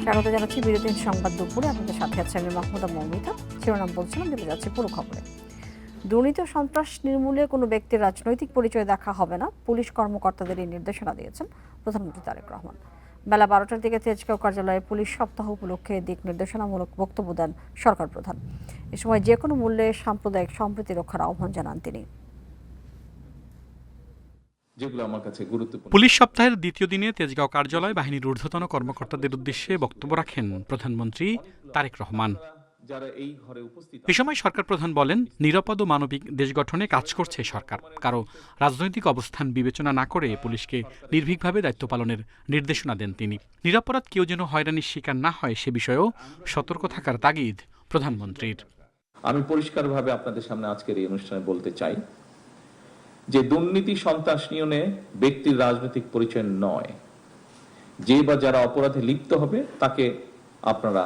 স্বাগত জানাচ্ছি বিরতির সংবাদ দুপুরে। আপনাদের সাথে আছে আমি মাহমুদা মৌমিতা। শিরোনাম বলছিলাম, চলে যাচ্ছে পুরো খবরে। দুর্নীতি ও সন্ত্রাস নির্মূলে কোনো ব্যক্তির রাজনৈতিক পরিচয় দেখা হবে না, পুলিশ কর্মকর্তাদের এই নির্দেশনা দিয়েছেন প্রধানমন্ত্রী তারেক রহমান। বেলা 12টার দিকে তেজগাঁও কার্যালয়ে পুলিশ সপ্তাহ উপলক্ষে দিক নির্দেশনামূলক বক্তব্য দেন সরকার প্রধান। এ সময় যে কোনো মূল্যে সাম্প্রদায়িক সম্প্রীতি রক্ষার আহ্বান জানান তিনি। পুলিশ সপ্তাহের দ্বিতীয় দিনে তেজগাঁও কার্যালয়ে বাহিনীর ঊর্ধ্বতন কর্মকর্তাদের উদ্দেশ্যে বক্তব্য রাখেন প্রধানমন্ত্রী তারেক রহমান। এ সময় সরকার প্রধান বলেন, নিরাপদ ও মানবিক দেশ গঠনে কাজ করছে সরকার। কারো রাজনৈতিক অবস্থান বিবেচনা না করে পুলিশকে নির্ভীকভাবে দায়িত্ব পালনের নির্দেশনা দেন তিনি। নিরপরাধ কেউ যেন হয়রানির শিকার না হয় সে বিষয়েও সতর্ক থাকার তাগিদ প্রধানমন্ত্রীর। আমি পরিষ্কারভাবে আপনাদের সামনে আজকের এই অনুষ্ঠানে বলতে চাই যে দুর্নীতি সন্ত্রাস নিয়নে ব্যক্তির রাজনৈতিক পরিচয় নয়। যে বা যারা অপরাধে লিপ্ত হবে তাকে আপনারা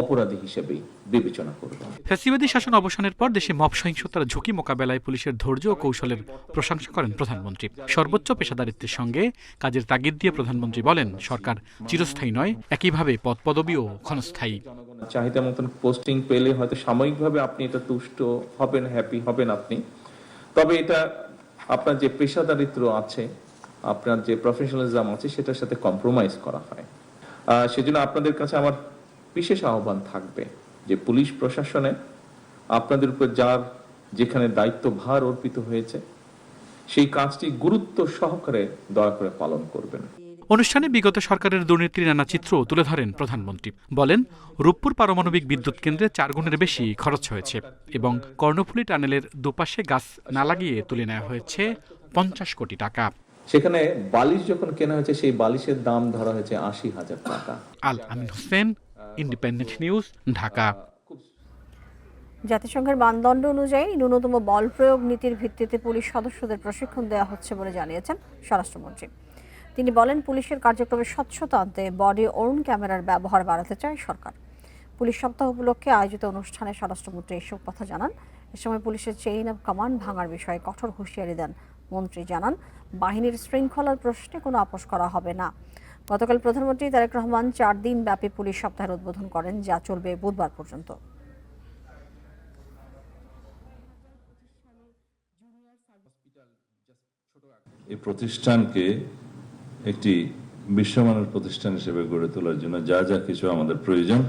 অপরাধী হিসেবেই বিবেচনা করবেন। ফ্যাসিবাদী শাসন অবসানের পর দেশে মব সহিংসতার ঝুঁকি মোকাবেলায় পুলিশের ধৈর্য ও কৌশলের প্রশংসা করেন প্রধানমন্ত্রী। সর্বোচ্চ পেশাদারিত্বের সঙ্গে কাজের তাগিদ দিয়ে প্রধানমন্ত্রী বলেন, সরকার চিরস্থায়ী নয়, একইভাবে পদপদবীও ক্ষণস্থায়ী। চাহিদা মতন পোস্টিং পেলে হয়তো সাময়িকভাবে আপনি এটা তুষ্ট হবেন, হ্যাপি হবেন আপনি, তবে এটা আপনার যে পেশাদারিত্ব আছে, আপনার যে প্রফেশনালিজম আছে, সেটার সাথে কম্প্রোমাইজ করা হয়। সেজন্য আপনাদের কাছে আমার বিশেষ আহ্বান থাকবে যে পুলিশ প্রশাসনে আপনাদের উপর যার যেখানে দায়িত্ব ভার অর্পিত হয়েছে সেই কাজটি গুরুত্ব সহকারে দয়া করে পালন করবেন। অনুষ্ঠানে বিগত সরকারের দুর্নীতির নানা চিত্র তুলে ধরেন প্রধানমন্ত্রী। বলেন, রূপপুর পারমাণবিক বিদ্যুৎ কেন্দ্রে 4 গুণের বেশি খরচ হয়েছে এবং কর্ণফুলী টানেলের দুপাশে গাছ না লাগিয়ে তুলে নেওয়া হয়েছে 50 কোটি টাকা। সেখানে বালিশ যখন কেনা হয়েছে সেই বালিশের দাম ধরা হয়েছে 80,000 টাকা। আল আমিন হোসেন, ইন্ডিপেন্ডেন্ট নিউজ, ঢাকা। জাতিসংঘের মানদণ্ড অনুযায়ী ন্যূনতম বল প্রয়োগ নীতির ভিত্তিতে পুলিশ সদস্যদের প্রশিক্ষণ দেওয়া হচ্ছে বলে জানিয়েছেন স্বরাষ্ট্রমন্ত্রী। তিনি বলেন, পুলিশের কার্যক্রমে স্বচ্ছতা আনতে বডি ওর্ন ক্যামেরার ব্যবহার বাড়াতে চায় সরকার। পুলিশ সপ্তাহ উপলক্ষে আয়োজিত অনুষ্ঠানে স্বরাষ্ট্রমন্ত্রী এসব কথা জানান। এ সময় পুলিশের চেইন অব কমান্ড ভাঙার বিষয়ে কঠোর হুঁশিয়ারি দেন মন্ত্রী। জানান, বাহিনীর শৃঙ্খলার প্রশ্নে কোনো আপোষ করা হবে না। গতকাল প্রধানমন্ত্রী তারেক রহমান 4 দিন ব্যাপী পুলিশ সপ্তাহের উদ্বোধন করেন, যা চলবে বুধবার পর্যন্ত। এই প্রতিষ্ঠানকে একটি বিশ্বমানের প্রতিষ্ঠান হিসেবে গড়ে তোলার জন্য যা যা কিছু আমাদের প্রয়োজন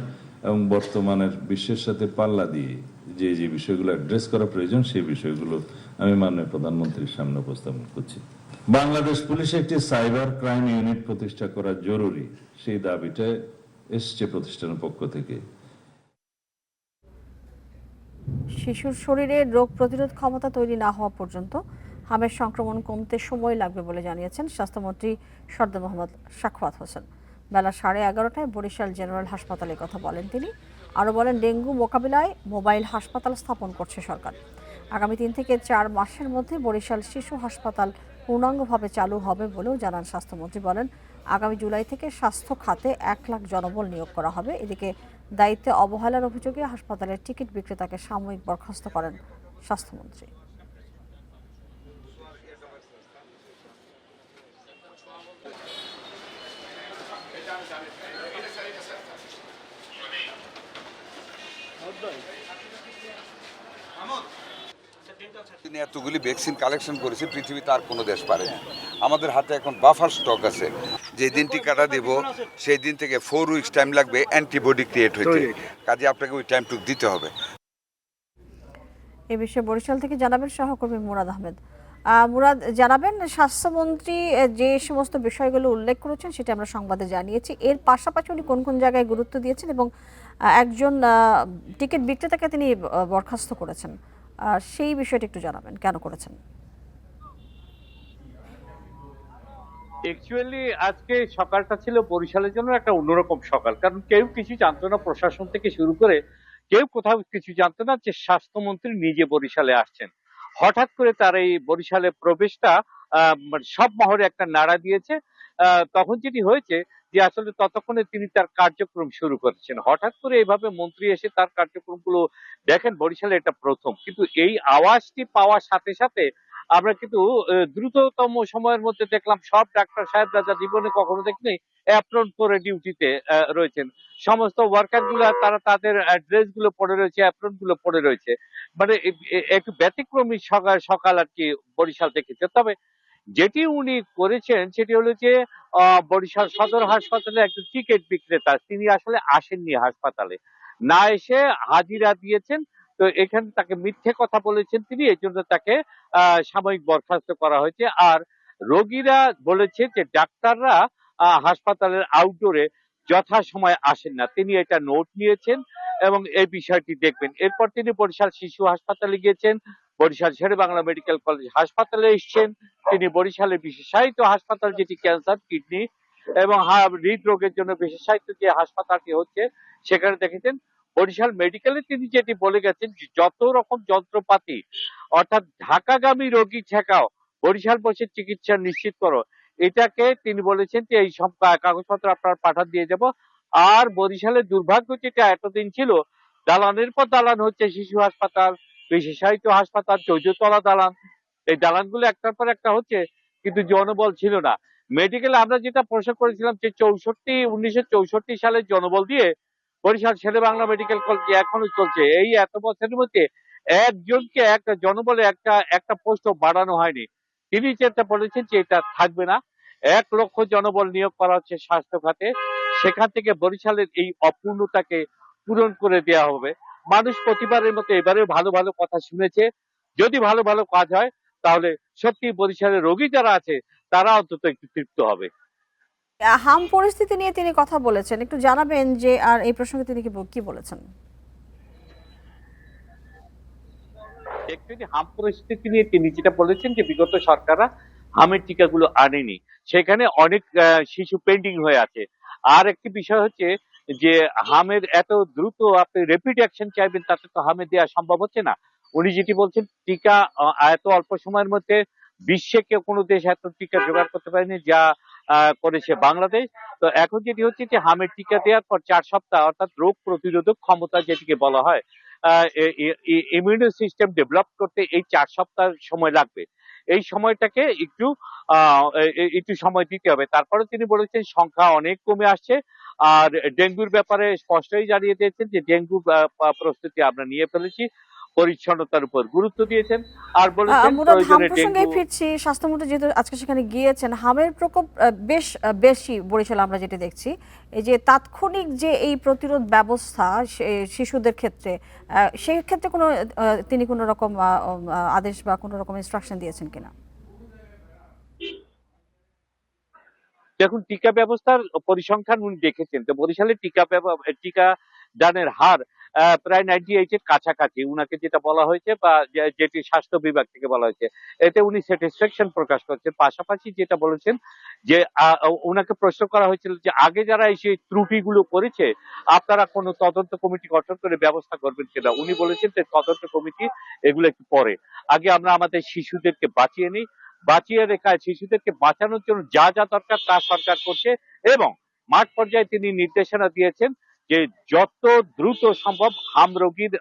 এবং বর্তমানের বিশ্বের সাথে পাল্লা দিয়ে যে যে বিষয়গুলো অ্যাড্রেস করা প্রয়োজন সেই বিষয়গুলো আমি মাননীয় প্রধানমন্ত্রীর সামনে উপস্থাপন করছি। বাংলাদেশ পুলিশে একটি সাইবার ক্রাইম ইউনিট প্রতিষ্ঠা করা জরুরি, সেই দাবিটা এসছে প্রতিষ্ঠানের পক্ষ থেকে। শিশুর শরীরে রোগ প্রতিরোধ ক্ষমতা তৈরি না হওয়া পর্যন্ত হামের সংক্রমণ কমতে সময় লাগবে বলে জানিয়েছেন স্বাস্থ্যমন্ত্রী সরদার মোহাম্মদ সাখাওয়াত হোসেন। বেলা 11:30টায় বরিশাল জেনারেল হাসপাতালে কথা বলেন তিনি। আরও বলেন, ডেঙ্গু মোকাবিলায় মোবাইল হাসপাতাল স্থাপন করছে সরকার। আগামী 3 থেকে 4 মাসের মধ্যে বরিশাল শিশু হাসপাতাল পূর্ণাঙ্গভাবে চালু হবে বলেও জানান স্বাস্থ্যমন্ত্রী। বলেন, আগামী জুলাই থেকে স্বাস্থ্য খাতে 1 লাখ জনবল নিয়োগ করা হবে। এদিকে দায়িত্বে অবহেলার অভিযোগে হাসপাতালের টিকিট বিক্রেতাকে সাময়িক বরখাস্ত করেন স্বাস্থ্যমন্ত্রী। তিনি এতগুলি ভ্যাকসিন কালেকশন করেছে, পৃথিবীতে আর কোনো দেশ পারেনি। আমাদের হাতে এখন বাফার স্টক আছে। যে দিন টিকাটা দেব সেই দিন থেকে 4 উইকস টাইম লাগবে অ্যান্টিবডি ক্রিয়েট হইতে, কাজে আপনাকে ওই টাইমটুকু দিতে হবে। এ বিষয়ে বরিশাল থেকে জানাবেন সহকর্মী মুরাদ আহমেদ। মুরাদ, জানাবেন স্বাস্থ্যমন্ত্রী যে সমস্ত বিষয়গুলো উল্লেখ করেছেন সেটা আমরা সংবাদে জানিয়েছি। এর পাশাপাশি উনি কোন কোন জায়গায় গুরুত্ব দিয়েছেন এবং একজন টিকিট বিক্রেতাকে তিনি বরখাস্ত করেছেন, সেই বিষয়টা একটু জানাবেন, কেন করেছেন? অ্যাকচুয়ালি আজকে সকালটা ছিল বরিশালের জন্য একটা অন্যরকম সকাল, কারণ কেউ কিছু জানতো না, প্রশাসন থেকে শুরু করে কেউ কোথাও কিছু জানতো না যে স্বাস্থ্যমন্ত্রী নিজে বরিশালে আসছেন। হঠাৎ করে তার এই বরিশালে প্রবেশটা সব মহলে একটা নাড়া দিয়েছে। তখন যেটি হয়েছে যে আসলে ততক্ষণে তিনি তার কার্যক্রম শুরু করেছেন। হঠাৎ করে এইভাবে মন্ত্রী এসে তার কার্যক্রমগুলো দেখেন বরিশালে এটা প্রথম, কিন্তু এই আওয়াজটি পাওয়ার সাথে সাথে আমরা কিন্তু দ্রুততম সময়ের মধ্যে দেখলাম সব ডাক্তার সাহেবরা যা জীবনে কখনো দেখিনি অ্যাপ্রন পরে ডিউটিতে রয়েছেন। সমস্ত ওয়ার্কার গুলা তারা তাদের ড্রেস গুলো পরে রয়েছে, অ্যাপ্রন গুলো পরে রয়েছে। মানে একটু ব্যতিক্রমী সকাল সকাল আর কি বরিশাল দেখেছে। তবে যেটি উনি করেছেন সেটি হলো যে বরিশাল সদর হাসপাতালে একজন টিকিট বিক্রেতা, তিনি আসলে আসেননি হাসপাতালে, না এসে হাজিরা দিয়েছেন। তো এখানে তাকে মিথ্যে কথা বলেছেন তিনি, এই জন্য তাকে সাময়িক বরখাস্ত করা হয়েছে। আর রোগীরা বলেছে যে ডাক্তাররা হাসপাতালের আউটডোরে যথাসময়ে আসেন না, তিনি এটা নোট নিয়েছেন এবং এই বিষয়টি দেখবেন। এরপর তিনি বরিশাল শিশু হাসপাতালে গিয়েছেন, বরিশাল শেরে বাংলা মেডিকেল কলেজ হাসপাতালে এসেছেন, তিনি বরিশালের বিশেষায়িত হাসপাতাল যেটি ক্যান্সার, কিডনি এবং হৃদরোগের জন্য বিশেষায়িত যে হাসপাতালটি হচ্ছে সেখানে দেখেছেন। বরিশাল মেডিকেলে তিনি যেটি বলে গেছেন যে যত রকম যন্ত্রপাতি, অর্থাৎ ঢাকাগামী রোগী ঠেকাও, বরিশাল বসে চিকিৎসা নিশ্চিত করো, এটাকে তিনি বলেছেন যে এই সব কাগজপত্র আপনার পাঠান দিয়ে যাব। আর বরিশালের দুর্ভাগ্য যেটা এতদিন ছিল, দালানের পর দালান হচ্ছে শিশু হাসপাতাল, বিশেষায়িত হাসপাতাল, চৌদ্দতলা দালান, এই দালানগুলো একটার পর একটা হচ্ছে, কিন্তু জনবল ছিল না। মেডিকেলে আমরা যেটা প্রশ্ন করেছিলাম যে 1964 সালের জনবল দিয়ে বরিশাল শেরে বাংলা মেডিকেল কলেজ এখনো চলছে, এই এত বছরের মধ্যে একজনকে একটা জনবলে একটা পোস্ট বাড়ানো হয়নি। তিনি যেটা বলেছেন যে এটা থাকবে না, 1 লক্ষ জনবল নিয়োগ করা হচ্ছে স্বাস্থ্য খাতে, সেখান থেকে বরিশালের এই অপূর্ণতাকে পূরণ করে দেওয়া হবে। মানুষ প্রতিবারের মতো এবারেও ভালো ভালো কথা শুনেছে, যদি ভালো ভালো কাজ হয় তাহলে সত্যি বরিশালের রোগী যারা আছে তারা অন্তত একটু তৃপ্ত হবে। হাম পরিস্থিতি নিয়ে তিনি কথা বলেছেন, একটু জানাবেন যে আর এই প্রসঙ্গে তিনি কি বলেছেন? একচুয়ালি হাম পরিস্থিতি নিয়ে তিনি যেটা বলেছেন যে বিগত সরকাররা হামের টিকাগুলো আনেনি, সেখানে অনেক শিশু পেন্ডিং হয়ে আছে। আর একটি বিষয় হচ্ছে যে হামের এত দ্রুত আপনি র্যাপিড অ্যাকশন চাইবেন, তাতে তো হামে দেওয়া সম্ভব হচ্ছে না। উনি যেটি বলছেন টিকা এত অল্প সময়ের মধ্যে বিশ্বে কেউ কোনো দেশ এত টিকা জোগাড় করতে পারেনি যা করেছে বাংলাদেশ। তো এখন যেটি হচ্ছে যে হামের টিকা দেওয়ার পর 4 সপ্তাহ, অর্থাৎ রোগ প্রতিরোধক ক্ষমতা যেটিকে বলা হয়, ইমিউনো সিস্টেম ডেভেলপ করতে এই 4 সপ্তাহ সময় লাগবে। এই সময়টাকে একটু সময় দিতে হবে। তারপরে তিনি বলেছেন সংখ্যা অনেক কমে আসছে। আর ডেঙ্গুর ব্যাপারে স্পষ্টই জানিয়ে দিয়েছেন যে ডেঙ্গু প্রস্তুতি আমরা নিয়ে ফেলেছি, পরিচ্ছন্নতার উপর গুরুত্ব দিয়েছেন। আর বলেছেন মুরাদ, হাম প্রয়োজনে প্রসঙ্গে ডেঙ্গু। ফিরছি। স্বাস্থ্যমন্ত্রী যেহেতু আজকে সেখানে গিয়েছেন, হামের প্রকোপ বেশ বেশি বরিশালে আমরা যেটা দেখছি, এই যে তাৎক্ষণিক যে এই প্রতিরোধ ব্যবস্থা শিশুদের ক্ষেত্রে, সেই ক্ষেত্রে কোনো তিনি কোনো রকম আদেশ বা কোনো রকম ইনস্ট্রাকশন দিয়েছেন কিনা? দেখুন, টিকা ব্যবস্থার পরিসংখ্যান উনি দেখেছেন, তো বরিশালে টিকা দানের হার প্রায় 98 এর কাছাকাছি উনাকে যেটা বলা হয়েছে বা যেটি স্বাস্থ্য বিভাগ থেকে বলা হয়েছে, এতে উনি স্যাটিসফ্যাকশন প্রকাশ করছেন। পাশাপাশি যেটা বলেছেন যে উনাকে প্রশ্ন করা হয়েছিল যে আগে যারা এই সেই ত্রুটিগুলো করেছে আপনারা কোনো তদন্ত কমিটি গঠন করে ব্যবস্থা করবেন কিনা। উনি বলেছেন যে তদন্ত কমিটি এগুলো একটু পরে, আগে আমরা আমাদের শিশুদেরকে বাঁচিয়ে নিই, বাঁচিয়ে রেখা শিশুদেরকে বাঁচানোর জন্য যা যা দরকার তা সরকার করছে। এবং মাঠ পর্যায়ে তিনি নির্দেশনা দিয়েছেন যে যত দ্রুত সম্ভব হাম রোগীর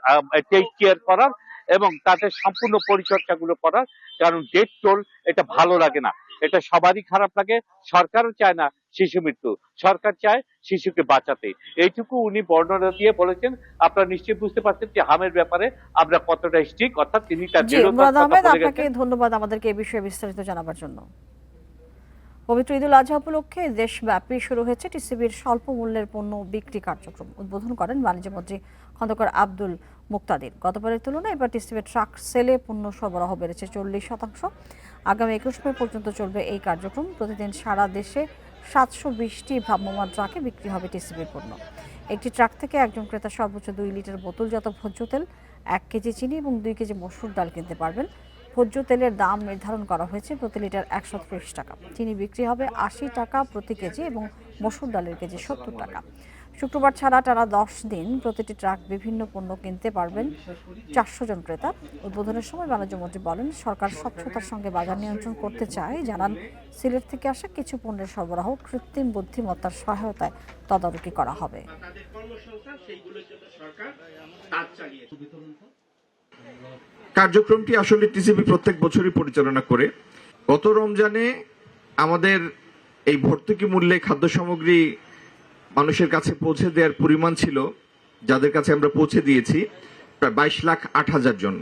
টেক কেয়ার করার এবং তাদের সম্পূর্ণ পরিচর্যাগুলো করার। কারণ ডেথ টোল এটা ভালো লাগে না, এটা সবারই খারাপ লাগে। সরকারও চায় না শিশু মৃত্যু, সরকার চায় শিশুকে বাঁচাতে। এইটুকু উনি বর্ণনা দিয়ে বলেছেন। আপনারা নিশ্চয়ই বুঝতে পারছেন যে হামের ব্যাপারে আমরা কতটা স্ট্রিক্ট, অর্থাৎ তিনি তার মুরাদ আহমেদ, দৃঢ়তার আপনাকে ধন্যবাদ আমাদেরকে এই বিষয়ে বিস্তারিত জানাবার জন্য। পবিত্র ঈদুল আজহা উপলক্ষে দেশব্যাপী শুরু হয়েছে টিসিবির স্বল্প মূল্যের পণ্য বিক্রি কার্যক্রম। উদ্বোধন করেন বাণিজ্যমন্ত্রী খন্দকার আব্দুল মুক্তাদির। গতবারের তুলনায় এবার টিসিবির ট্রাক সেলে পণ্য সরবরাহ বেড়েছে 40%। আগামী 21 মে পর্যন্ত চলবে এই কার্যক্রম। প্রতিদিন সারা দেশে 720টি ভ্রাম্যমাণ ট্রাকে বিক্রি হবে টিসিবির পণ্য। একটি ট্রাক থেকে একজন ক্রেতা সর্বোচ্চ 2 লিটার বোতলজাত ভোজ্য তেল, 1 কেজি চিনি এবং 2 কেজি মসুর ডাল কিনতে পারবেন। ভোজ্য তেলের দাম নির্ধারণ করা হয়েছে প্রতি লিটার 130 টাকা। চিনি বিক্রি হবে 80 টাকা প্রতি কেজি এবং মসুর ডালের কেজি 70 টাকা। শুক্রবার ছাড়া টানা 10 দিন প্রতিটি ট্রাক বিভিন্ন পণ্য কিনতে পারবেন 400 জন ক্রেতা। উদ্বোধনের সময় বাণিজ্যমন্ত্রী বলেন, সরকার স্বচ্ছতার সঙ্গে বাজার নিয়ন্ত্রণ করতে চায়। জানান, সিলেট থেকে আসা কিছু পণ্যের সরবরাহ কৃত্রিম বুদ্ধিমত্তার সহায়তায় তদারকি করা হবে। কার্যক্রমটি আসলে টিসিবি প্রত্যেক বছরই পরিচালনা করে। গত রমজানে আমাদের এই ভর্তুকি মূল্যে খাদ্য সামগ্রী মানুষের কাছে পৌঁছে দেওয়ার পরিমাণ ছিল, যাদের কাছে আমরা পৌঁছে দিয়েছি প্রায় 22,08,000 জন।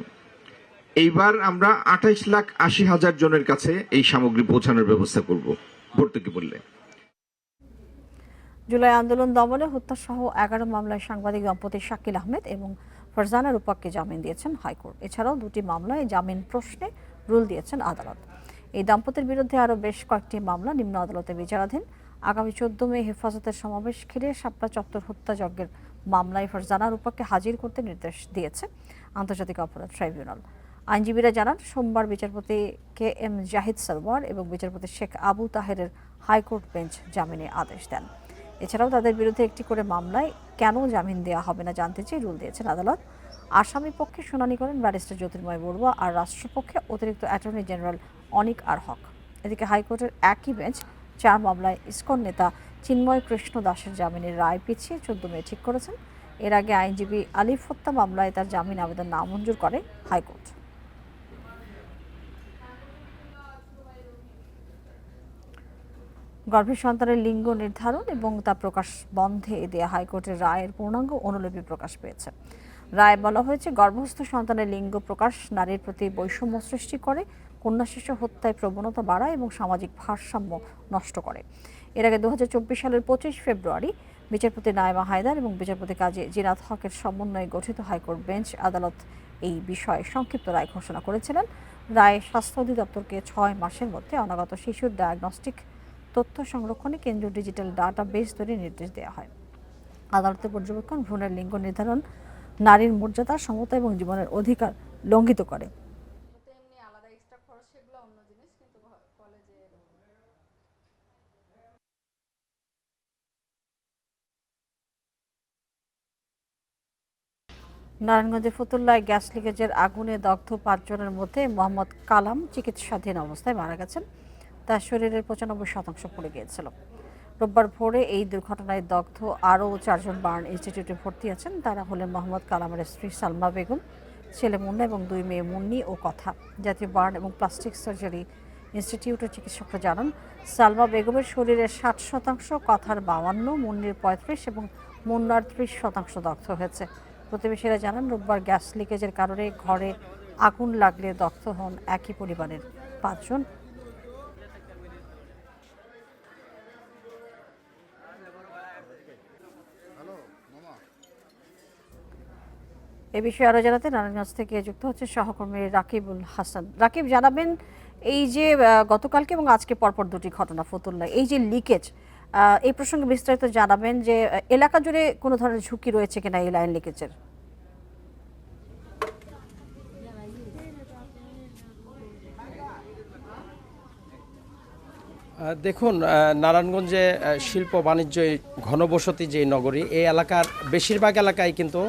এইবার আমরা 28,80,000 জনের কাছে এই সামগ্রী পৌঁছানোর ব্যবস্থা করব ভর্তুকি মূল্যে। জুলাই আন্দোলন দমনে হত্যা সহ 11 মামলায় সাংবাদিক দম্পতি শাকিল আহমেদ এবং ফারজানা রূপককে জামিন দিয়েছেন হাইকোর্ট। এছাড়াও 2টি মামলায় জামিন প্রশ্নে রুল দিয়েছেন আদালত। এই দম্পতির বিরুদ্ধে আরও বেশ কয়েকটি মামলা নিম্ন আদালতে বিচারাধীন। আগামী 14 মে হেফাজতের সমাবেশ ঘিরে শাপলা চত্বর হত্যাযজ্ঞের মামলায় ফারজানা রূপককে হাজির করতে নির্দেশ দিয়েছে আন্তর্জাতিক অপরাধ ট্রাইব্যুনাল। আইনজীবীরা জানান, সোমবার বিচারপতি KM জাহিদ সরওয়ার এবং বিচারপতি শেখ আবু তাহেরের হাইকোর্ট বেঞ্চ জামিনে আদেশ দেন। এছাড়াও তাদের বিরুদ্ধে একটি করে মামলায় কেন জামিন দেওয়া হবে না জানতে চেয়ে রুল দিয়েছেন আদালত। আসামি পক্ষে শুনানি করেন ব্যারিস্টার জ্যোতির্ময় বড়ুয়া আর রাষ্ট্রপক্ষে অতিরিক্ত অ্যাটর্নি জেনারেল অনিক আর হক। এদিকে হাইকোর্টের একই বেঞ্চ 4 মামলায় ইসকন নেতা চিন্ময় কৃষ্ণ দাসের জামিনের রায় পিছিয়ে 14 মে ঠিক করেছেন। এর আগে আইনজীবী আলিফ হত্যা মামলায় তার জামিন আবেদন নামঞ্জুর করে হাইকোর্ট। গর্ভের সন্তানের লিঙ্গ নির্ধারণ এবং তা প্রকাশ বন্ধে দেয়া হাইকোর্টের রায়ের পূর্ণাঙ্গ অনুলিপি প্রকাশ পেয়েছে। রায়ে বলা হয়েছে, গর্ভস্থ সন্তানের লিঙ্গ প্রকাশ নারীর প্রতি বৈষম্য সৃষ্টি করে, কন্যা শিশু হত্যায় প্রবণতা বাড়ায় এবং সামাজিক ভারসাম্য নষ্ট করে। এর আগে 2024 সালের 25 ফেব্রুয়ারি বিচারপতি নায়েমা হায়দার এবং বিচারপতি কাজী জিনাত হকের সমন্বয়ে গঠিত হাইকোর্ট বেঞ্চ আদালত এই বিষয়ে সংক্ষিপ্ত রায় ঘোষণা করেছিলেন। রায়ে স্বাস্থ্য অধিদপ্তরকে 6 মাসের মধ্যে অনাগত শিশুর ডায়াগনস্টিক তথ্য সংরক্ষণে কেন্দ্রীয় ডিজিটাল ডাটা বেস তৈরির নির্দেশ দেওয়া হয়। আদালতের পর্যবেক্ষণ, ভ্রূণের লিঙ্গ নির্ধারণ নারীর মর্যাদা, সমতা এবং জীবনের অধিকার লঙ্ঘিত করে। নারায়ণগঞ্জের ফতুল্লায় গ্যাস লিকেজের আগুনে দগ্ধ 5 জনের মধ্যে মোহাম্মদ কালাম চিকিৎসাধীন অবস্থায় মারা গেছেন। তার শরীরের 95% পুড়ে গিয়েছিল। রোববার ভোরে এই দুর্ঘটনায় দগ্ধ আরও 4 জন বার্ন ইনস্টিটিউটে ভর্তি আছেন। তারা হলেন মোহাম্মদ কালামের স্ত্রী সালমা বেগম, ছেলে মুন্না এবং 2 মেয়ে মুন্নি ও কথা। জাতীয় বার্ন এবং প্লাস্টিক সার্জারি ইনস্টিটিউটের চিকিৎসকরা জানান, সালমা বেগমের শরীরের 60%, কথার 52, মুন্নির 35 এবং মুন্নার 30% দগ্ধ হয়েছে। প্রতিবেশীরা জানান, রোববার গ্যাস লিকেজের কারণে ঘরে আগুন লাগলে দগ্ধ হন একই পরিবারের 5 জন। এ বিষয়ে আরো জানাতে নারায়ণগঞ্জ থেকে যুক্ত হচ্ছে সহকর্মী রাকিবুল হাসান। রাকিব, জানাবেন এই যে গতকালকে এবং আজকে পরপর 2টি ঘটনা ফতুল্লায়, এই যে লিকেজ, এই প্রসঙ্গে বিস্তারিত জানাবেন যে এলাকা জুড়ে কোনো ধরনের ঝুঁকি রয়েছে কিনা এই লাইন লিকেজের? দেখুন, নারায়ণগঞ্জে শিল্প বাণিজ্য ঘনবসতি যে নগরী, এই এলাকার বেশিরভাগ এলাকায় কিন্তু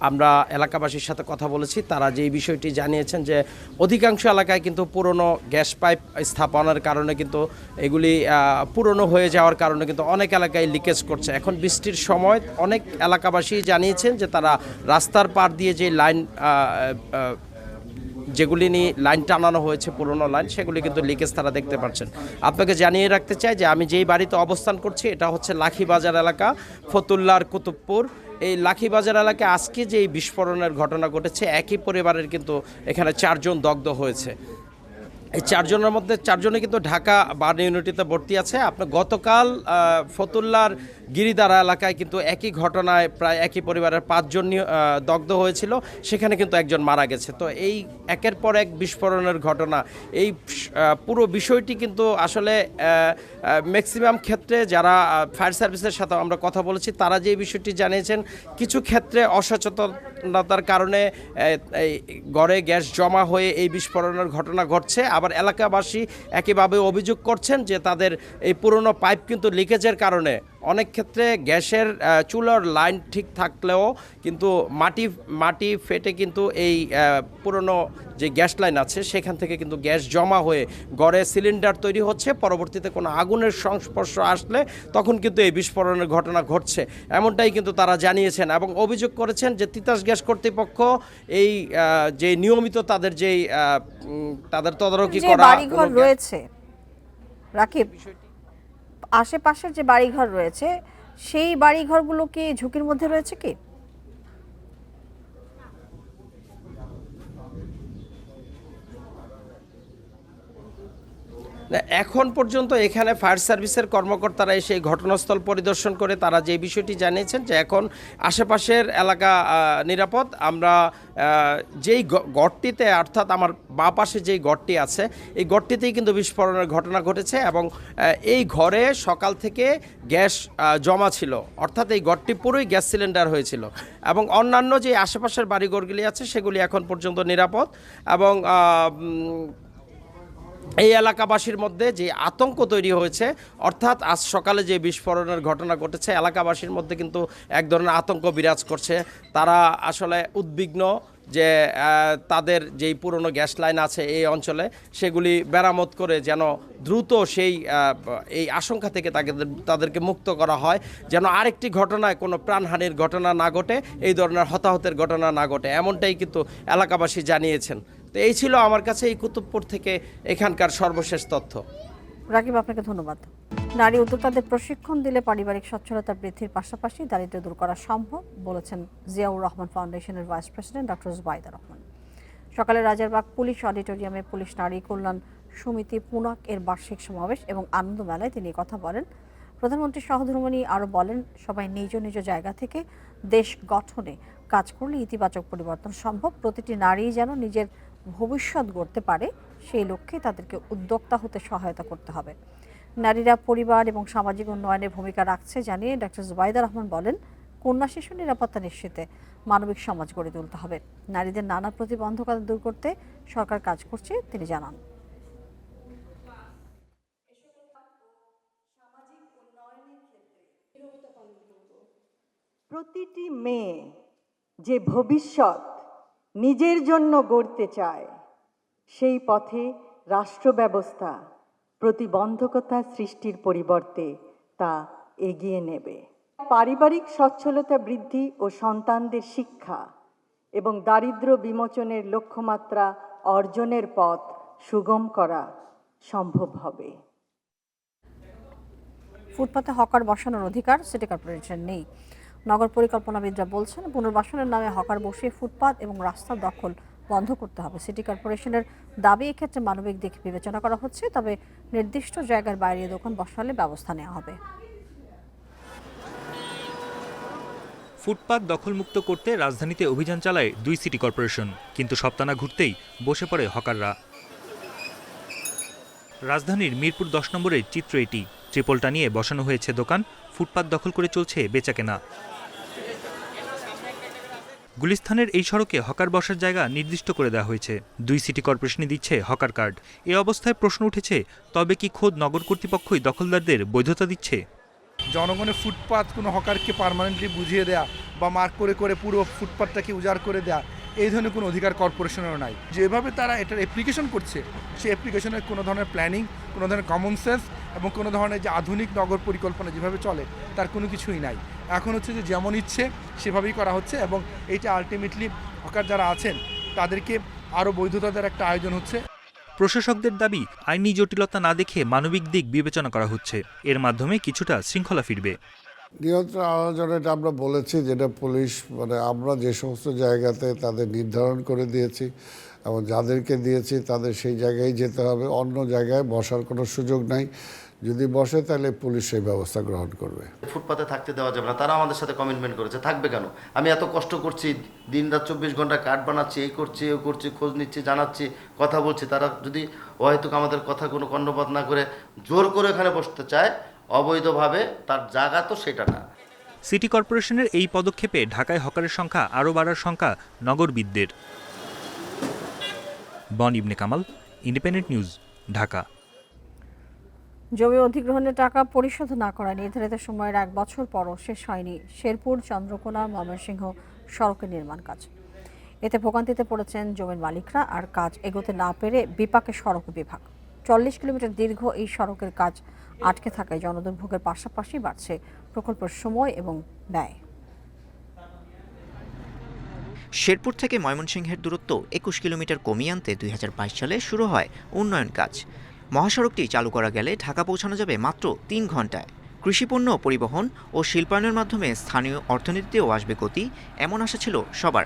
আমরা এলাকাবাসীর সাথে কথা বলেছি, তারা যে বিষয়টি জানিয়েছেন যে অধিকাংশ এলাকায় কিন্তু পুরনো গ্যাস পাইপ স্থাপনের কারণে কিন্তু এগুলি পুরনো হয়ে যাওয়ার কারণে কিন্তু অনেক এলাকায় লিকেজ করছে। এখন বৃষ্টির সময় অনেক এলাকাবাসী জানিয়েছেন যে তারা রাস্তার পার দিয়ে যে লাইন যেগুলি নিয়ে লাইন টানানো হয়েছে, পুরনো লাইন, সেগুলি কিন্তু লিকেজ তারা দেখতে পাচ্ছেন। আপনাকে জানিয়ে রাখতে চাই যে আমি যেই বাড়িতে অবস্থান করছি এটা হচ্ছে লাখিবাজার এলাকা, ফতুল্লার কুতুবপুর। এই লাখিবাজার এলাকায় আজকে যে বিস্ফোরণের ঘটনা ঘটেছে, একই পরিবারের কিন্তু এখানে 4 জন দগ্ধ হয়েছে। এই 4 জনের মধ্যে 4 জনে কিন্তু ঢাকা বার্ন ইউনিটিতে ভর্তি আছে। আপনার গতকাল ফতুল্লার গিরিদারা এলাকায় কিন্তু একই ঘটনায় প্রায় একই পরিবারের 5 জন দগ্ধ হয়েছিল, সেখানে কিন্তু 1 জন মারা গেছে। তো এই একের পর এক বিস্ফোরণের ঘটনা, এই পুরো বিষয়টি কিন্তু আসলে ম্যাক্সিমাম ক্ষেত্রে যারা ফায়ার সার্ভিসের সাথে আমরা কথা বলেছি, তারা যে বিষয়টি জানিয়েছেন, কিছু ক্ষেত্রে অসচেতনতার কারণে ঘরে গ্যাস জমা হয়ে এই বিস্ফোরণের ঘটনা ঘটছে। আবার এলাকাবাসী একইভাবে অভিযোগ করছেন যে তাদের এই পুরনো পাইপ কিন্তু লিকেজের কারণে অনেক ক্ষেত্রে গ্যাসের চুলার লাইন ঠিক থাকলেও কিন্তু মাটি ফেটে কিন্তু এই পুরনো যে গ্যাস লাইন আছে সেখান থেকে কিন্তু গ্যাস জমা হয়ে গড়ে সিলিন্ডার তৈরি হচ্ছে, পরবর্তীতে কোনো আগুনের সংস্পর্শ আসলে তখন কিন্তু এই বিস্ফোরণের ঘটনা ঘটছে, এমনটাই কিন্তু তারা জানিয়েছেন এবং অভিযোগ করেছেন যে তিতাস গ্যাস কর্তৃপক্ষ এই যে নিয়মিত তাদের তদারকি যে করা বাড়িঘর রয়েছে রাকিব, আশেপাশের যে বাড়িঘর রয়েছে সেই বাড়িঘরগুলো কি ঝুঁকির মধ্যে রয়েছে কি? এখন পর্যন্ত এখানে ফায়ার সার্ভিসের কর্মকর্তারা এসে এই ঘটনাস্থল পরিদর্শন করে তারা যে বিষয়টি জানিয়েছেন যে এখন আশেপাশের এলাকা নিরাপদ। আমরা যেই গড়টিতে, অর্থাৎ আমার বাঁ পাশে যেই গড়টি আছে এই গড়টিতেই কিন্তু বিস্ফোরণের ঘটনা ঘটেছে এবং এই ঘরে সকাল থেকে গ্যাস জমা ছিল, অর্থাৎ এই গড়টি পুরোই গ্যাস সিলিন্ডার হয়েছিল এবং অন্যান্য যে আশেপাশের বাড়িঘরগুলি আছে সেগুলি এখন পর্যন্ত নিরাপদ এবং এই এলাকাবাসীর মধ্যে যে আতঙ্ক তৈরি হয়েছে, অর্থাৎ আজ সকালে যে বিস্ফোরণের ঘটনা ঘটেছে এলাকাবাসীর মধ্যে কিন্তু এক ধরনের আতঙ্ক বিরাজ করছে। তারা আসলে উদ্বিগ্ন যে তাদের যেই পুরনো গ্যাস লাইন আছে এই অঞ্চলে সেগুলি মেরামত করে যেন দ্রুত এই আশঙ্কা থেকে তাদেরকে মুক্ত করা হয়, যেন আরেকটি ঘটনায় কোনো প্রাণহানির ঘটনা না ঘটে, এই ধরনের হতাহতের ঘটনা না ঘটে, এমনটাই কিন্তু এলাকাবাসী জানিয়েছেন। তো এই ছিল আমার কাছে এই কুতুবপুর থেকে এখানকার সর্বশেষ তথ্য। রাকিব, আপনাকে ধন্যবাদ। নারী উদ্যোক্তাদের প্রশিক্ষণ দিলে পারিবারিক সচ্ছলতা বৃদ্ধির পাশাপাশি দারিদ্র্য দূর করা সম্ভব বলেছেন জিয়াউর রহমান ফাউন্ডেশনের vice president doctor Zubaida Rahman. সকালে রাজারবাগ পুলিশ অডিটোরিয়ামে পুলিশ নারী কল্যাণ সমিতি পুনাক এর বার্ষিক সমাবেশ এবং আনন্দ মেলায় তিনি কথা বলেন। প্রধানমন্ত্রী সহধর্মিণী আরও বলেন, সবাই নিজ নিজ জায়গা থেকে দেশ গঠনে কাজ করলে ইতিবাচক পরিবর্তন সম্ভব। প্রতিটি নারী যেন নিজের ভবিষ্যৎ গড়তে পারে সেই লক্ষ্যে তাদেরকে উদ্যোক্তা হতে সহায়তা করতে হবে। নারীরা পরিবার এবং সামাজিক উন্নয়নে ভূমিকা রাখছে জানিয়ে ডক্টর জুবাইদা রহমান বলেন, কন্যা শিশু নিরাপত্তা নিশ্চিতে মানবিক সমাজ গড়ে তুলতে হবে। নারীদের নানা প্রতিবন্ধকতা দূর করতে সরকার কাজ করছে তিনি জানান। প্রতিটি মেয়ে যে ভবিষ্যৎ নিজের জন্য গড়তে চায় সেই পথে রাষ্ট্র ব্যবস্থা প্রতিবন্ধকতা সৃষ্টির পরিবর্তে তা এগিয়ে নেবে। পারিবারিক সচ্ছলতা বৃদ্ধি ও সন্তানদের শিক্ষা এবং দারিদ্র্য বিমোচনের লক্ষ্যমাত্রা অর্জনের পথ সুগম করা সম্ভব হবে। ফুটপাতে হকার বসানোর অধিকার সিটি কর্পোরেশন নেই। নগর পরিকল্পনাবিদরা বলছেন, পুনর্বাসনের নামে হকার বসিয়ে ফুটপাত এবং রাস্তার দখল বন্ধ করতে হবে। সিটি কর্পোরেশনের দাবি, এক্ষেত্রে মানবিক দিক বিবেচনা করা হচ্ছে, তবে নির্দিষ্ট জায়গার বাইরে দোকান বসালে ব্যবস্থা নেওয়া হবে। ফুটপাত দখলমুক্ত করতে রাজধানীতে অভিযান চালায় 2 সিটি কর্পোরেশন, কিন্তু সপ্তাহ না ঘুরতেই বসে পড়ে হকাররা। রাজধানীর মিরপুর 10 নম্বরের চিত্র এটি। ট্রিপলটা নিয়ে বসানো হয়েছে দোকান, ফুটপাত দখল করে চলছে বেচাকেনা। গুলিস্তানের এই সড়কে হকার বসার জায়গা নির্দিষ্ট করে দেওয়া হয়েছে। 2 সিটি কর্পোরেশনই দিচ্ছে হকার কার্ড। এ অবস্থায় প্রশ্ন উঠেছে, তবে কি খোদ নগর কর্তৃপক্ষই দখলদারদের বৈধতা দিচ্ছে? জনগণের ফুটপাত কোনো হকারকে পার্মানেন্টলি বুঝিয়ে দেয়া বা মার্ক করে করে পুরো ফুটপাতটাকে উজাড় করে দেয়া, এই ধরনের কোনো অধিকার কর্পোরেশনেরও নাই। যেভাবে তারা এটার অ্যাপ্লিকেশন করছে, সেই অ্যাপ্লিকেশনের কোনো ধরনের প্ল্যানিং, কোনো ধরনের কমন সেন্স এবং কোনো ধরনের যে আধুনিক নগর পরিকল্পনা যেভাবে চলে তার কোনো কিছুই নাই। এখন হচ্ছে যে যেমন ইচ্ছে সেভাবেই করা হচ্ছে এবং এইটা আলটিমেটলি হকার যারা আছেন তাদেরকে আরও বৈধতা দেওয়ার একটা আয়োজন হচ্ছে। প্রশাসকদের দাবি, আইনি জটিলতা না দেখে মানবিক দিক বিবেচনা করা হচ্ছে। এর মাধ্যমে কিছুটা শৃঙ্খলা ফিরবে। নিয়ন্ত্রণ আনার জন্য এটা আমরা বলেছি, যেটা পুলিশ আমরা যে সমস্ত জায়গাতে তাদের নির্ধারণ করে দিয়েছি এবং যাদেরকে দিয়েছি তাদের সেই জায়গায় যেতে হবে, অন্য জায়গায় বসার কোনো সুযোগ নাই। যদি বসে তাহলে পুলিশ সেই ব্যবস্থা গ্রহণ করবে। ফুটপাতে থাকতে দেওয়া যাবে না, তারা আমাদের সাথে কমিটমেন্ট করেছে, থাকবে কেন? আমি এত কষ্ট করছি, দিন রাত 24 ঘন্টা কার্ড বানাচ্ছি, এই করছি ও করছি, খোঁজ নিচ্ছি, জানাচ্ছি, কথা বলছি, তারা যদি হয়তো আমাদের কথা কোনো কর্ণপাত না করে জোর করে এখানে বসতে চায় অবৈধভাবে, তার জায়গা তো সেটা না। সিটি কর্পোরেশনের এই পদক্ষেপে ঢাকায় হকারের সংখ্যা আরও বাড়ার সংখ্যা নগরবিদদের। বন ইবনে কামাল, ইন্ডিপেন্ডেন্ট নিউজ, ঢাকা। জমি অধিগ্রহণের টাকা পরিশোধ না করায় নির্ধারিত সময়ের 1 বছর পরও শেষ হয়নি শেরপুর চন্দ্রকোনা ময়মনসিংহ সড়কের নির্মাণ কাজ। এতে ভোগান্তিতে পড়েছেন জমির মালিকরা, আর কাজ এগোতে না পেরে বিপাকে সড়ক বিভাগ। 40 কিলোমিটার দীর্ঘ এই সড়কের কাজ আটকে থাকায় জনদুর্ভোগের পাশাপাশি বাড়ছে প্রকল্পের সময় এবং ব্যয়। শেরপুর থেকে ময়মনসিংহের দূরত্ব 21 কিলোমিটার কমিয়ে আনতে 2022 সালে শুরু হয় উন্নয়ন কাজ। মহাসড়কটি চালু করা গেলে ঢাকা পৌঁছানো যাবে মাত্র 3 ঘন্টায়। কৃষিপণ্য পরিবহন ও শিল্পায়নের মাধ্যমে স্থানীয় অর্থনীতিতেও আসবে গতি, এমন আশা ছিল সবার।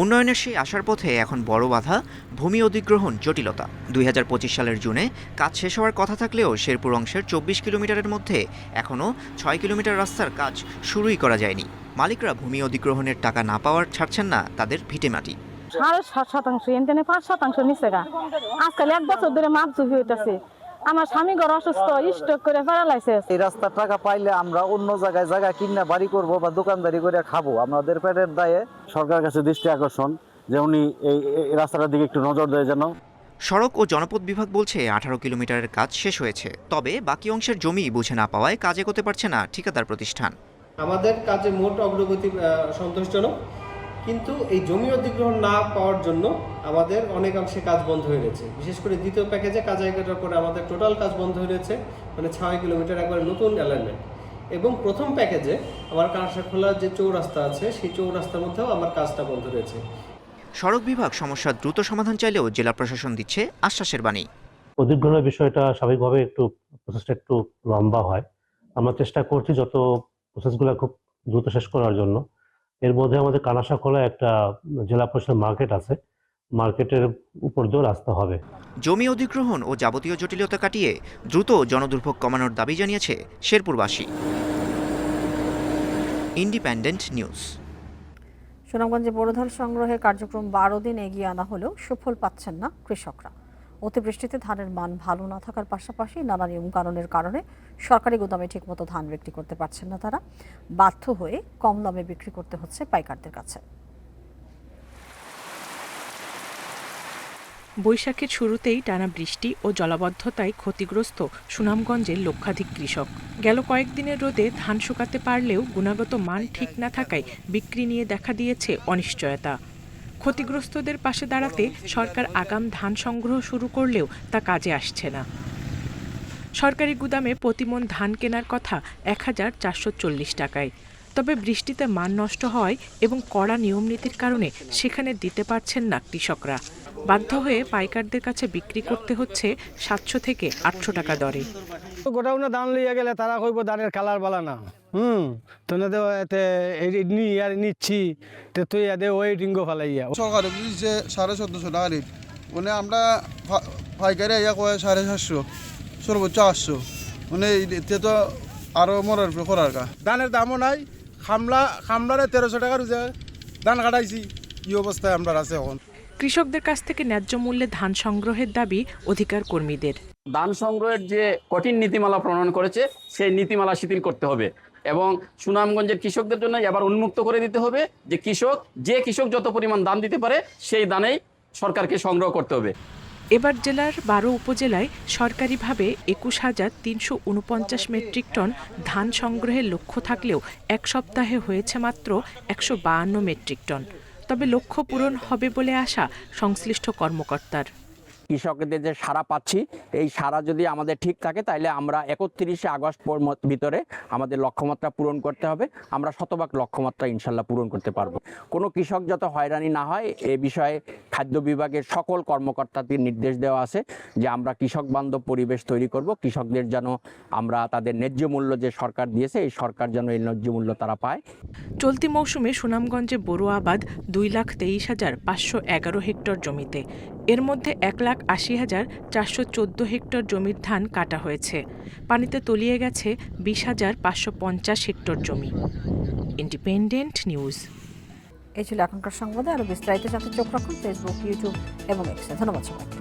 উন্নয়নের সেই আসার পথে এখন বড় বাধা ভূমি অধিগ্রহণ জটিলতা। 2025 সালের জুনে কাজ শেষ হওয়ার কথা থাকলেও শেরপুর অংশের 24 কিলোমিটারের মধ্যে এখনও 6 কিলোমিটার রাস্তার কাজ শুরুই করা যায়নি। মালিকরা ভূমি অধিগ্রহণের টাকা না পাওয়ার ছাড়ছেন না তাদের ভিটেমাটি। 7.5% এখানে 5% নিচে গা। আজকাল 1 বছর ধরে মাপজুপি হইতাছে। আমার স্বামী ঘর অসুস্থ, স্ট্রোক করে প্যারালাইসিস। এই রাস্তার টাকা পাইলে আমরা অন্য জায়গায় জায়গা কিনা বাড়ি করব বা দোকানদারি করে খাবো। আমাদের পেটের দায়ে সরকারের কাছে দৃষ্টি আকর্ষণ যে উনি এই রাস্তাটার দিকে একটু নজর দেয় যেন। সড়ক ও জনপথ বিভাগ বলছে 18 কিলোমিটারের কাজ শেষ হয়েছে, তবে বাকি অংশের জমি বুঝে না পাওয়ায় কাজ এগোতে পারছে না ঠিকাদার প্রতিষ্ঠান। আমাদের কাজে মোট অগ্রগতি সন্তোষজনক, কিন্তু এই জমি অধিগ্রহণ না পাওয়ার জন্য আমাদের অনেকাংশে কাজ বন্ধ হয়ে গেছে। বিশেষ করে দ্বিতীয় প্যাকেজে কাজ এগানোর পরে আমাদের টোটাল কাজ বন্ধ হয়ে গেছে, মানে 6 কিলোমিটার একবার নতুন অ্যালাইনমেন্ট। এবং প্রথম প্যাকেজে আমার কাঁসাখোলার যে চৌরাস্তা আছে সেই চৌরাস্তার মধ্যেও আমার কাজটা বন্ধ রয়েছে। সড়ক বিভাগ সমস্যার দ্রুত সমাধান চাইলেও জেলা প্রশাসন দিচ্ছে আশ্বাসের বাণী। অধিগ্রহণের বিষয়টা স্বাভাবিকভাবে প্রসেসটা একটু লম্বা হয়। আমরা চেষ্টা করছি যত প্রসেসগুলো খুব দ্রুত শেষ করার জন্য। এর মধ্যে আমাদের কানাসাখোলা একটা জেলা পরিষদ মার্কেট আছে, মার্কেটের উপর দিয়েও রাস্তা হবে। জমি অধিগ্রহণ ও যাবতীয় জটিলতা কাটিয়ে দ্রুত জনদুর্ভোগ কমানোর দাবি জানিয়েছে শেরপুরবাসী। Independent news. সুনামগঞ্জে বোরো ধান সংগ্রহের কার্যক্রম 12 দিন এগিয়ে আনা হলেও সুফল পাচ্ছেন না কৃষকরা। অতিবৃষ্টিতে ধানের মান ভালো না থাকার পাশাপাশি নানা নিয়মকানুনের কারণে সরকারি গুদামে ঠিকমতো ধান বিক্রি করতে পারছেন না তারা। বাধ্য হয়ে কম দামে বিক্রি করতে হচ্ছে পাইকারদের কাছে। বৈশাখের শুরুতেই টানা বৃষ্টি ও জলাবদ্ধতায় ক্ষতিগ্রস্ত সুনামগঞ্জের লক্ষাধিক কৃষক। গেল কয়েকদিনের রোদে ধান শুকাতে পারলেও গুণগত মান ঠিক না থাকায় বিক্রি নিয়ে দেখা দিয়েছে অনিশ্চয়তা। ক্ষতিগ্রস্তদের পাশে দাঁড়াতে সরকার আগাম ধান সংগ্রহ শুরু করলেও তা কাজে আসছে না। সরকারি গুদামে প্রতিমণ ধান কেনার কথা 1440 টাকায়, তবে বৃষ্টিতে মান নষ্ট হয় এবং কড়া নিয়মনীতির কারণে সেখানে দিতে পারছেন না কৃষকরা। বাধ্য হয়ে পাইকারদের কাছে বিক্রি করতে হচ্ছে 700 থেকে 800 টাকা দরে। গোটাউনে ধান লইয়া গেলে তারা কইব ধানের কালার বালা না, নিচ্ছি তুই ওয়েটিং ফালাইয়া। সরকার দিচ্ছে 1450 টাকা রেট, মানে আমরা পাইকারি ইয়া কয় 750, সর্বোচ্চ 800, মানে এতে তো আরো মরার করার কা। ধানের দামও নাই, খামলারে 1300 টাকার ধান কাটাইছি, এই অবস্থায় আমরা আছে এখন। কৃষকদের কাছ থেকে ন্যায্য মূল্যে ধান সংগ্রহের দাবি অধিকার কর্মীদের। ধান সংগ্রহের যে কঠিন নীতিমালা প্রণয়ন করেছে সেই নীতিমালা শিথিল করতে হবে এবং সুনামগঞ্জের কৃষকদের জন্য এবার উন্মুক্ত করে দিতে হবে যে কৃষক যত পরিমাণ দান দিতে পারে সেই দানেই সরকারকে সংগ্রহ করতে হবে। এবার জেলার 12 উপজেলায় সরকারিভাবে 21,349 মেট্রিক টন ধান সংগ্রহের লক্ষ্য থাকলেও এক সপ্তাহে হয়েছে মাত্র 152 মেট্রিক টন। তবে লক্ষ্য পূরণ হবে বলে আশা সংশ্লিষ্ট কর্মকর্তার। কৃষকদের যে সাড়া পাচ্ছি, এই সাড়া যদি আমাদের ঠিক থাকে তাহলে আমরা 31শে আগস্ট ভিতরে আমাদের লক্ষ্যমাত্রা পূরণ করতে হবে। আমরা শতভাগ লক্ষ্যমাত্রা ইনশাল্লাহ পূরণ করতে পারবো। কোনো কৃষক যত হয়রানি না হয় এ বিষয়ে খাদ্য বিভাগের সকল কর্মকর্তাদের নির্দেশ দেওয়া আছে যে আমরা কৃষক বান্ধব পরিবেশ তৈরি করব। কৃষকদের যেন আমরা তাদের ন্যায্য মূল্য যে সরকার দিয়েছে এই সরকার যেন এই ন্যায্য মূল্য তারা পায়। চলতি মৌসুমে সুনামগঞ্জে বোরো আবাদ 2,23,511 হেক্টর জমিতে, এর মধ্যে 1,80,414 হেক্টর জমির ধান কাটা হয়েছে। পানিতে তলিয়ে গেছে 20,550 হেক্টর জমি। Independent news. এই ছিল এখনকার সংবাদে। আরো বিস্তারিত জানতে চোখ রাখুন ফেসবুক, ইউটিউব এবং এক্সে। ধন্যবাদ সবাইকে।